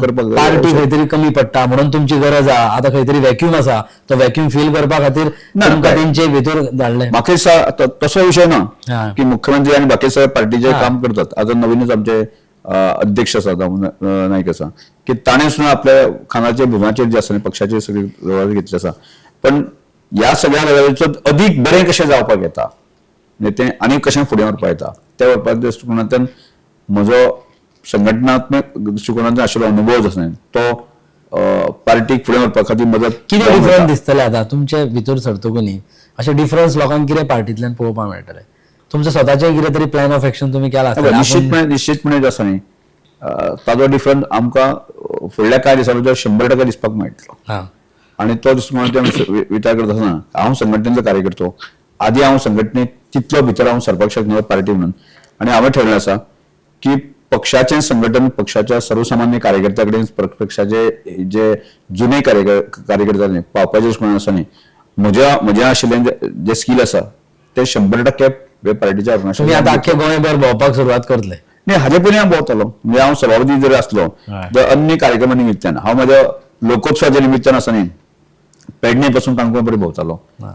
करपाक पार्टी खंयतरी कमी पडटा म्हणून तुमची गरज आहा, आता खंयतरी व्हॅक्यूम आसा तो व्हॅक्यूम फिल करपा खातीर तुमकां तेंचे भितर धाडले. म्हाका दिसता तसो विषय ना हा. की मुख्यमंत्री आणि बाकी सगळे पार्टीचे हा. काम करतात. आता नवीनच आमचे अध्यक्ष आसा नाईक आसा की ताणें सुद्दां आपल्या खानाचे भुजाचेर जे आसा पक्षाचे सगळे व्यवहार घेतले आसा. पण ह्या सगळ्या व्यवहाराचो अदीक बरें कशें जावपाक येता म्हणजे तें आनी कशें फुडें व्हरपाक येता त्या व्हरपाच्या दृश्टिकोनांतल्यान म्हजो संघटनात्मक दृश्टिकोनांतल्यान आशिल्लो अनुभव जो आसा तो पार्टीक फुडें व्हरपा खातीर मदत कितें डिफरन्स दिसतले आता तुमचे भितर सरतकूनी अशे डिफरन्स लोकांक कितें पार्टींतल्यान पळोवपाक मेळटले? तुमचं स्वताचें कितें तरी प्लॅन ऑफ एक्शन तुमी केला आसतलें. निश्चितपणे जो आसा न्ही ताजो डिफरन्स आमकां फुडल्या कांय दिसां भितर 100% दिसपाक मेळटलो. हा. आणि तो दृश्टिकोनांतल्यान विचार करता आसतना हांव संघटनेचो कार्यकर्तो आदी हांव संघटनेक तितलो भितर हांव सरपाक शकना पार्टी म्हणून आनी हांवें ठरवलें आसा की पक्षाचें संघटन पक्षाच्या सर्वसामान्य कार्यकर्त्या कडेन पक्षाचे जे जुने कार्यकर्ते पावपाचे दृश्टिकोनान आसा न्ही म्हज्या आशिल्लें जे स्कील आसा ते 100% पार्टीच्या तुम्ही आता आख्खे गोंयभर भोंवपाक सुरवात करतले? नाही हाजे पयलीं हांव भोंवतालो म्हणजे हांव सभापती जरी आसलो तर अन्य कार्यक्रमा निमित्तान हांव म्हज्या लोकोत्सवाच्या निमित्तान आसा न्ही पेडणे पासून काणकोण पर्यंत भोंवतालो.